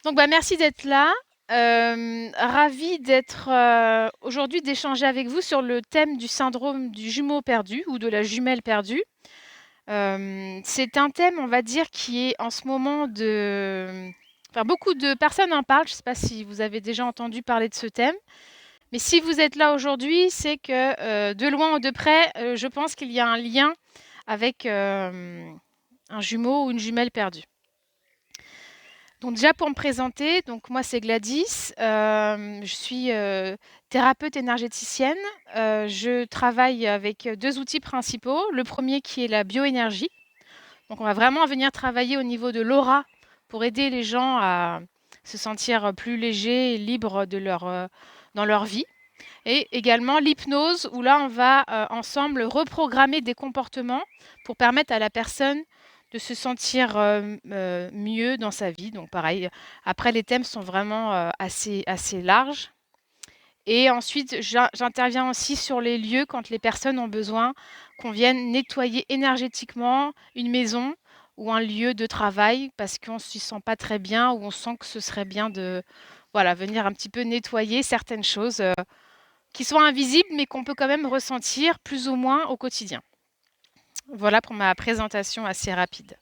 Donc, merci d'être là. Ravie d'être aujourd'hui d'échanger avec vous sur le thème du syndrome du jumeau perdu ou de la jumelle perdue. C'est un thème, on va dire, qui est en ce moment Enfin, beaucoup de personnes en parlent. Je ne sais pas si vous avez déjà entendu parler de ce thème. Mais si vous êtes là aujourd'hui, c'est que de loin ou de près, je pense qu'il y a un lien avec un jumeau ou une jumelle perdue. Donc déjà pour me présenter, donc moi c'est Gladys, je suis thérapeute énergéticienne. Je travaille avec deux outils principaux. Le premier qui est la bioénergie. Donc on va vraiment venir travailler au niveau de l'aura pour aider les gens à se sentir plus légers et libres dans leur vie. Et également l'hypnose où là on va ensemble reprogrammer des comportements pour permettre à la personne de se sentir mieux dans sa vie. Donc pareil, après les thèmes sont vraiment assez larges. Et ensuite, j'interviens aussi sur les lieux quand les personnes ont besoin qu'on vienne nettoyer énergétiquement une maison ou un lieu de travail parce qu'on ne s'y sent pas très bien ou on sent que ce serait bien de voilà, venir un petit peu nettoyer certaines choses qui sont invisibles mais qu'on peut quand même ressentir plus ou moins au quotidien. Voilà pour ma présentation assez rapide.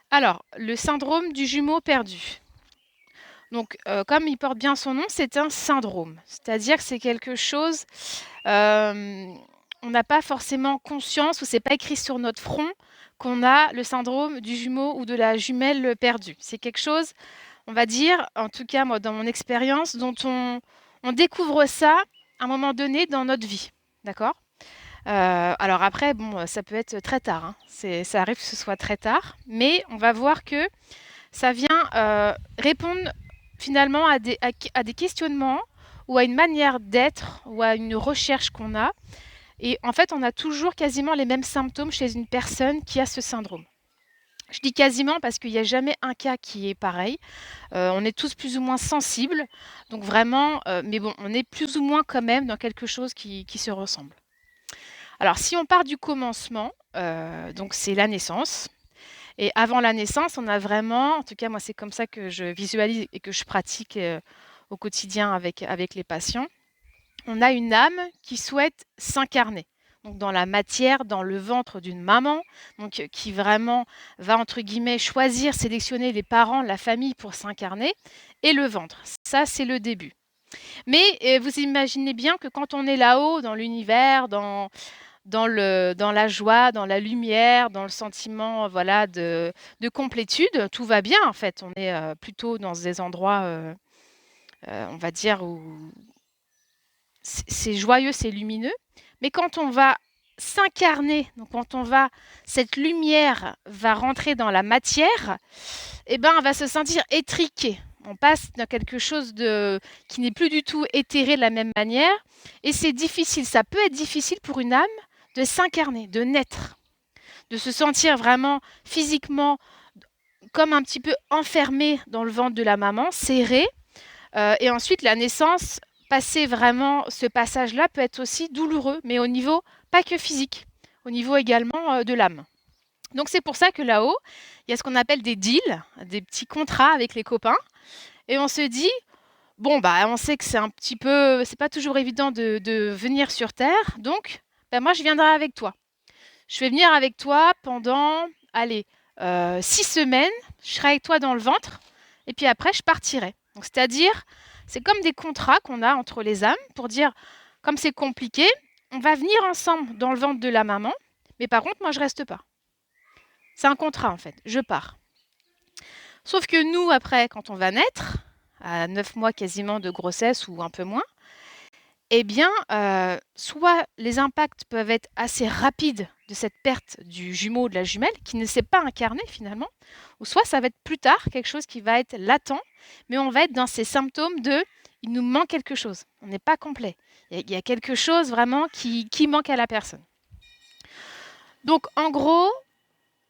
Alors, le syndrome du jumeau perdu. Donc, comme il porte bien son nom, c'est un syndrome. C'est-à-dire que c'est quelque chose, on n'a pas forcément conscience ou c'est pas écrit sur notre front qu'on a le syndrome du jumeau ou de la jumelle perdue. C'est quelque chose, on va dire, en tout cas moi dans mon expérience, dont on découvre ça à un moment donné dans notre vie. D'accord? Alors après, bon, ça peut être très tard, hein. Ça arrive que ce soit très tard, mais on va voir que ça vient répondre finalement à des questionnements ou à une manière d'être ou à une recherche qu'on a. Et en fait, on a toujours quasiment les mêmes symptômes chez une personne qui a ce syndrome. Je dis quasiment parce qu'il n'y a jamais un cas qui est pareil. On est tous plus ou moins sensibles. Donc vraiment, mais bon, on est plus ou moins quand même dans quelque chose qui se ressemble. Alors, si on part du commencement, donc c'est la naissance. Et avant la naissance, on a vraiment, en tout cas moi c'est comme ça que je visualise et que je pratique au quotidien avec les patients, on a une âme qui souhaite s'incarner. Donc dans la matière, dans le ventre d'une maman, donc qui vraiment va entre guillemets choisir, sélectionner les parents, la famille pour s'incarner, et le ventre. Ça c'est le début. Mais vous imaginez bien que quand on est là-haut dans l'univers, dans la joie, dans la lumière, dans le sentiment voilà de complétude, tout va bien en fait. On est plutôt dans des endroits, on va dire, où c'est joyeux, c'est lumineux. Mais quand on va s'incarner, donc cette lumière va rentrer dans la matière, eh ben, on va se sentir étriqué. On passe dans quelque chose qui n'est plus du tout éthéré de la même manière. Et c'est difficile, ça peut être difficile pour une âme de s'incarner, de naître, de se sentir vraiment physiquement comme un petit peu enfermé dans le ventre de la maman, serré. Et ensuite, la naissance, passer vraiment ce passage-là peut être aussi douloureux, mais au niveau pas que physique, au niveau également de l'âme. Donc c'est pour ça que là-haut, il y a ce qu'on appelle des deals, des petits contrats avec les copains. Et on se dit, bon, bah, on sait que c'est pas toujours évident de venir sur Terre. Donc, bah, moi, je viendrai avec toi. Je vais venir avec toi pendant, allez, 6 semaines. Je serai avec toi dans le ventre. Et puis après, je partirai. Donc, c'est-à-dire, c'est comme des contrats qu'on a entre les âmes pour dire, comme c'est compliqué, on va venir ensemble dans le ventre de la maman. Mais par contre, moi, je reste pas. C'est un contrat, en fait. Je pars. Sauf que nous, après, quand on va naître, à 9 mois quasiment de grossesse ou un peu moins, eh bien, soit les impacts peuvent être assez rapides de cette perte du jumeau ou de la jumelle qui ne s'est pas incarné finalement, ou soit ça va être plus tard, quelque chose qui va être latent, mais on va être dans ces symptômes de il nous manque quelque chose, on n'est pas complet. Il y a quelque chose vraiment qui manque à la personne. Donc en gros,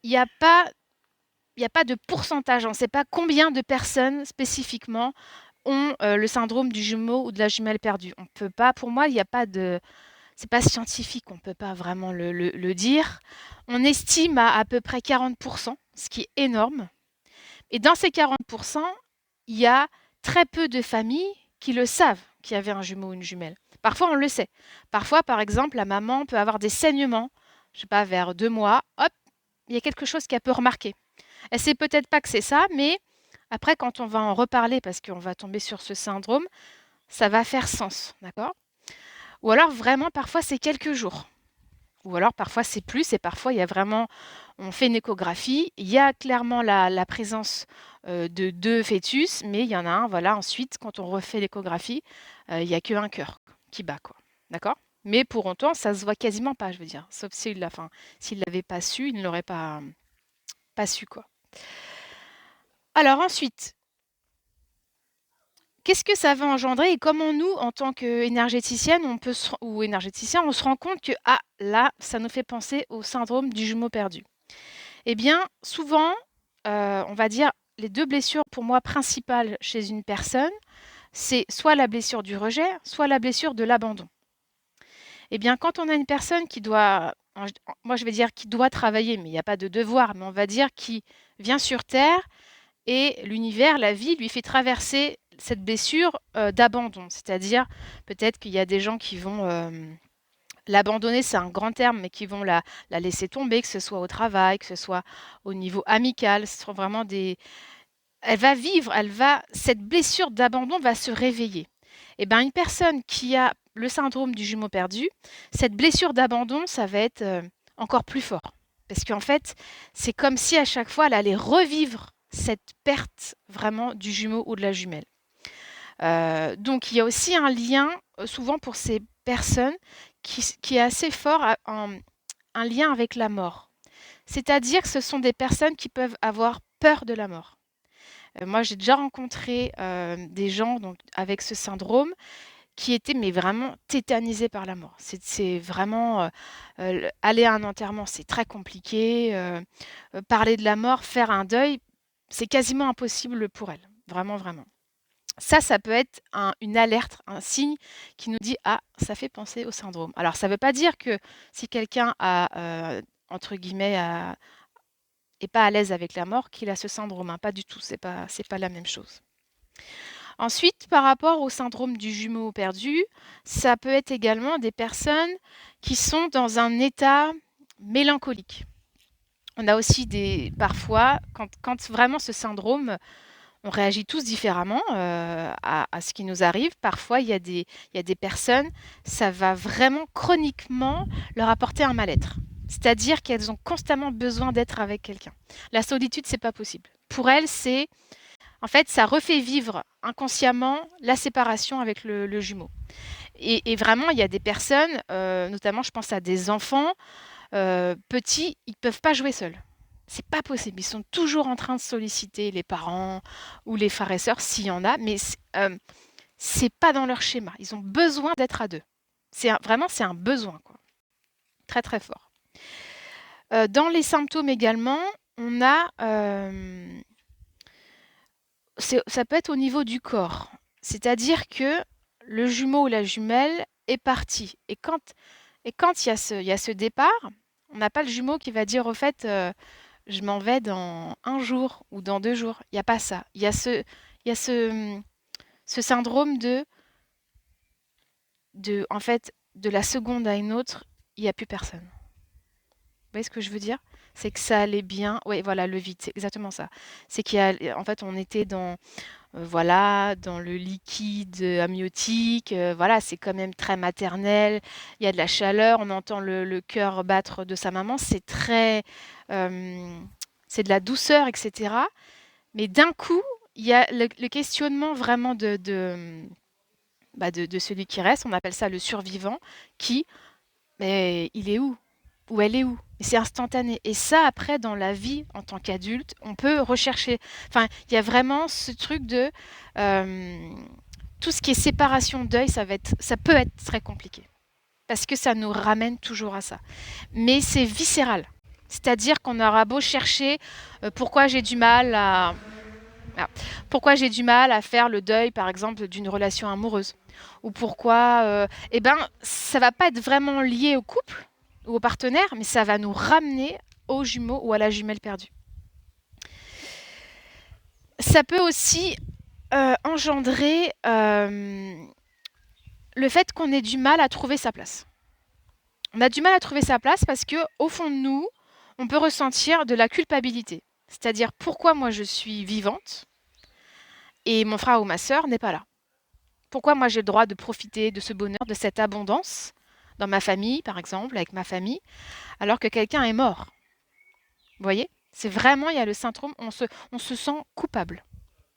il n'y a pas il n'y a pas de pourcentage, on ne sait pas combien de personnes spécifiquement ont le syndrome du jumeau ou de la jumelle perdue. On peut pas, pour moi, il n'y a pas de, c'est pas scientifique, on ne peut pas vraiment le dire. On estime à peu près 40%, ce qui est énorme. Et dans ces 40%, il y a très peu de familles qui le savent qu'il y avait un jumeau ou une jumelle. Parfois, on le sait. Parfois, par exemple, la maman peut avoir des saignements, je sais pas, vers 2 mois, hop, il y a quelque chose qu'elle peut remarquer. Elle sait peut-être pas que c'est ça, mais après, quand on va en reparler, parce qu'on va tomber sur ce syndrome, ça va faire sens, d'accord? Ou alors vraiment, parfois, c'est quelques jours. Ou alors parfois c'est plus et parfois il y a vraiment, on fait une échographie, il y a clairement la présence de deux fœtus, mais il y en a un, voilà, ensuite quand on refait l'échographie, il n'y a qu'un cœur qui bat, quoi. D'accord? Mais pour autant, ça se voit quasiment pas, je veux dire. Sauf s'il l'a, enfin, s'il l'avait pas su, il ne l'aurait pas su, quoi. Alors ensuite, qu'est-ce que ça va engendrer et comment nous, en tant qu'énergéticienne, ou énergéticien, on se rend compte que, ah, là, ça nous fait penser au syndrome du jumeau perdu. Eh bien, souvent, on va dire, les 2 blessures pour moi principales chez une personne, c'est soit la blessure du rejet, soit la blessure de l'abandon. Eh bien, quand on a une personne qui doit, moi je vais dire qui doit travailler, mais il n'y a pas de devoir, mais on va dire qui vient sur terre et l'univers, la vie lui fait traverser cette blessure, d'abandon. C'est-à-dire, peut-être qu'il y a des gens qui vont, l'abandonner, c'est un grand terme, mais qui vont la laisser tomber, que ce soit au travail, que ce soit au niveau amical. Ce sont vraiment des. Elle va vivre, cette blessure d'abandon va se réveiller. Et bien, une personne qui a le syndrome du jumeau perdu, cette blessure d'abandon, ça va être encore plus fort. Parce qu'en fait, c'est comme si à chaque fois, elle allait revivre cette perte vraiment du jumeau ou de la jumelle. Donc, il y a aussi un lien, souvent pour ces personnes, qui est assez fort, un lien avec la mort. C'est-à-dire que ce sont des personnes qui peuvent avoir peur de la mort. Moi, j'ai déjà rencontré des gens donc, avec ce syndrome qui étaient mais vraiment tétanisés par la mort. C'est vraiment aller à un enterrement, c'est très compliqué. Parler de la mort, faire un deuil, c'est quasiment impossible pour elles. Vraiment, vraiment. Ça peut être une alerte, un signe qui nous dit ah, ça fait penser au syndrome. Alors, ça ne veut pas dire que si quelqu'un a entre guillemets est pas à l'aise avec la mort qu'il a ce syndrome. Hein. Pas du tout. C'est pas la même chose. Ensuite, par rapport au syndrome du jumeau perdu, ça peut être également des personnes qui sont dans un état mélancolique. On a aussi parfois, quand vraiment ce syndrome, on réagit tous différemment à ce qui nous arrive. Parfois, il y a des personnes, ça va vraiment chroniquement leur apporter un mal-être. C'est-à-dire qu'elles ont constamment besoin d'être avec quelqu'un. La solitude, c'est pas possible. Pour elles, en fait, ça refait vivre inconsciemment la séparation avec le jumeau. Et vraiment, il y a des personnes, notamment, je pense à des enfants petits, ils ne peuvent pas jouer seuls. C'est pas possible. Ils sont toujours en train de solliciter les parents ou les frères et sœurs s'il y en a, mais c'est pas dans leur schéma. Ils ont besoin d'être à deux. Vraiment, c'est un besoin, quoi. Très très fort. Dans les symptômes également, on a ça peut être au niveau du corps. C'est-à-dire que le jumeau ou la jumelle est parti. Et quand il y a ce départ, on n'a pas le jumeau qui va dire au fait je m'en vais dans 1 jour ou dans 2 jours. Il n'y a pas ça. Il y a ce syndrome en fait, de la seconde à une autre, il n'y a plus personne. Vous voyez ce que je veux dire? C'est que ça allait bien. Oui, voilà, le vide, c'est exactement ça. C'est en fait, on était voilà, dans le liquide amniotique. Voilà, c'est quand même très maternel. Il y a de la chaleur, on entend le cœur battre de sa maman. C'est de la douceur, etc. Mais d'un coup, il y a le questionnement vraiment de celui qui reste. On appelle ça le survivant, mais il est où? Ou elle est où? Et c'est instantané. Et ça, après, dans la vie, en tant qu'adulte, on peut rechercher. Enfin, il y a vraiment ce truc de tout ce qui est séparation, deuil, ça peut être très compliqué. Parce que ça nous ramène toujours à ça. Mais c'est viscéral. C'est-à-dire qu'on aura beau chercher pourquoi j'ai du mal à. Ah, pourquoi j'ai du mal à faire le deuil, par exemple, d'une relation amoureuse. Ou pourquoi. Eh ben, ça va pas être vraiment lié au couple ou au partenaire, mais ça va nous ramener au jumeau ou à la jumelle perdue. Ça peut aussi engendrer, le fait qu'on ait du mal à trouver sa place. On a du mal à trouver sa place parce qu'au fond de nous, on peut ressentir de la culpabilité. C'est-à-dire pourquoi moi je suis vivante et mon frère ou ma sœur n'est pas là? Pourquoi moi j'ai le droit de profiter de ce bonheur, de cette abondance dans ma famille, par exemple, avec ma famille, alors que quelqu'un est mort? Vous voyez? C'est vraiment, il y a le syndrome, on se sent coupable.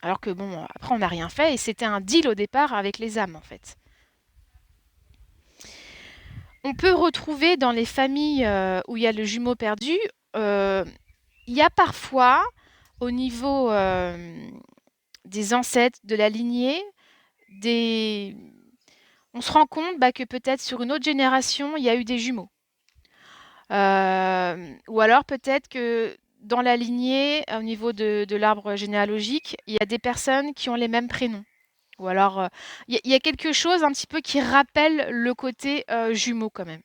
Alors que bon, après on n'a rien fait et c'était un deal au départ avec les âmes en fait. On peut retrouver dans les familles où il y a le jumeau perdu, il y a parfois au niveau des ancêtres, de la lignée, des... on se rend compte que peut-être sur une autre génération, il y a eu des jumeaux. Ou alors peut-être que dans la lignée, au niveau de l'arbre généalogique, il y a des personnes qui ont les mêmes prénoms. Ou alors, il y a quelque chose un petit peu qui rappelle le côté jumeau quand même.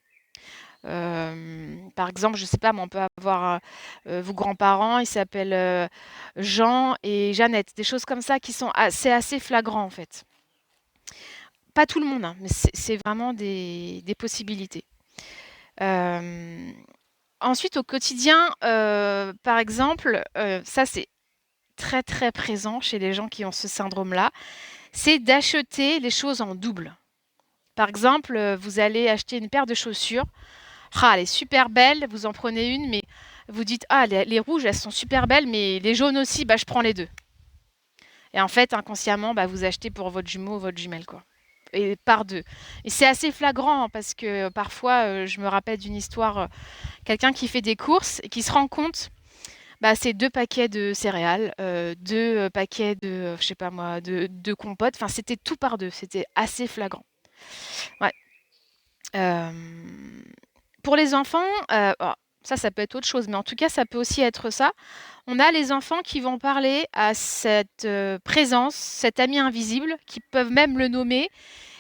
Par exemple, je ne sais pas, mais on peut avoir vos grands-parents, ils s'appellent Jean et Jeannette, des choses comme ça qui sont assez flagrants en fait. Pas tout le monde, hein, mais c'est vraiment des possibilités. Ensuite, au quotidien, par exemple, ça c'est très très présent chez les gens qui ont ce syndrome-là, c'est d'acheter les choses en double. Par exemple, vous allez acheter une paire de chaussures. Ah, elle est super belle, vous en prenez une, mais vous dites, ah, les rouges, elles sont super belles, mais les jaunes aussi, je prends les deux. Et en fait, inconsciemment, vous achetez pour votre jumeau ou votre jumelle, quoi. Et par deux. Et c'est assez flagrant, hein, parce que parfois, je me rappelle d'une histoire, quelqu'un qui fait des courses et qui se rend compte, c'est 2 paquets de céréales, 2 paquets de, je sais pas moi, de compotes. Enfin, c'était tout par deux. C'était assez flagrant. Ouais. Pour les enfants, ça peut être autre chose, mais en tout cas, ça peut aussi être ça. On a les enfants qui vont parler à cette présence, cet ami invisible, qui peuvent même le nommer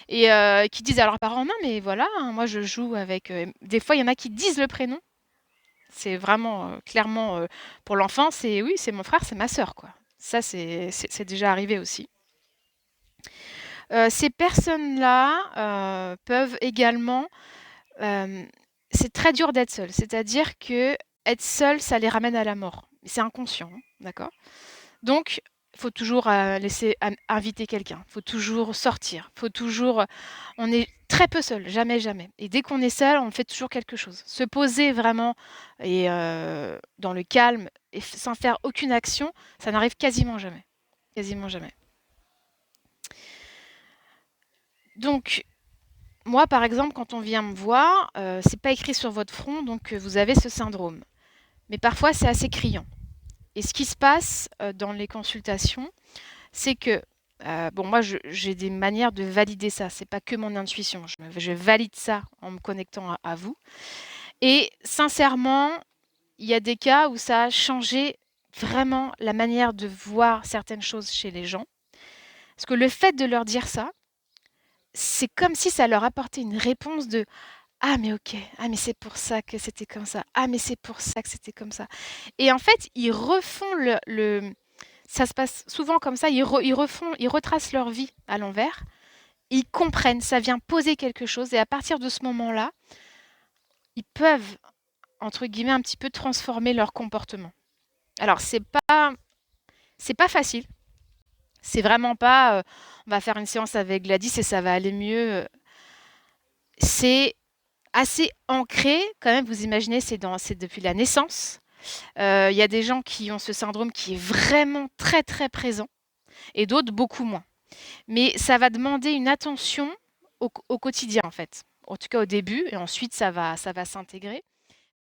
et qui disent à leurs parents, non mais voilà, hein, moi je joue avec... Des fois, il y en a qui disent le prénom. C'est vraiment clairement pour l'enfant, c'est oui, c'est mon frère, c'est ma sœur, quoi. Ça, c'est déjà arrivé aussi. Ces personnes-là peuvent également... c'est très dur d'être seul. C'est-à-dire que être seul, ça les ramène à la mort. C'est inconscient, hein, d'accord? Donc, il faut toujours laisser inviter quelqu'un. Il faut toujours sortir. Faut toujours. On est très peu seul, jamais, jamais. Et dès qu'on est seul, on fait toujours quelque chose. Se poser vraiment et dans le calme et sans faire aucune action, ça n'arrive quasiment jamais. Quasiment jamais. Donc, moi, par exemple, quand on vient me voir, c'est pas écrit sur votre front, donc vous avez ce syndrome. Mais parfois, c'est assez criant. Et ce qui se passe dans les consultations, c'est que, bon, moi, j'ai des manières de valider ça. C'est pas que mon intuition. Je valide ça en me connectant à vous. Et sincèrement, il y a des cas où ça a changé vraiment la manière de voir certaines choses chez les gens. Parce que le fait de leur dire ça, c'est comme si ça leur apportait une réponse de ah mais ok, ah mais c'est pour ça que c'était comme ça, ah mais c'est pour ça que c'était comme ça. Et en fait, ils refont ça se passe souvent comme ça, ils retracent leur vie à l'envers, ils comprennent, ça vient poser quelque chose et à partir de ce moment-là, ils peuvent, entre guillemets, un petit peu transformer leur comportement. Alors c'est pas facile, c'est vraiment pas on va faire une séance avec Gladys et ça va aller mieux. C'est assez ancré quand même, vous imaginez, c'est depuis la naissance. Il y a des gens qui ont ce syndrome qui est vraiment très très présent et d'autres beaucoup moins. Mais ça va demander une attention au quotidien en fait. En tout cas au début et ensuite ça va s'intégrer.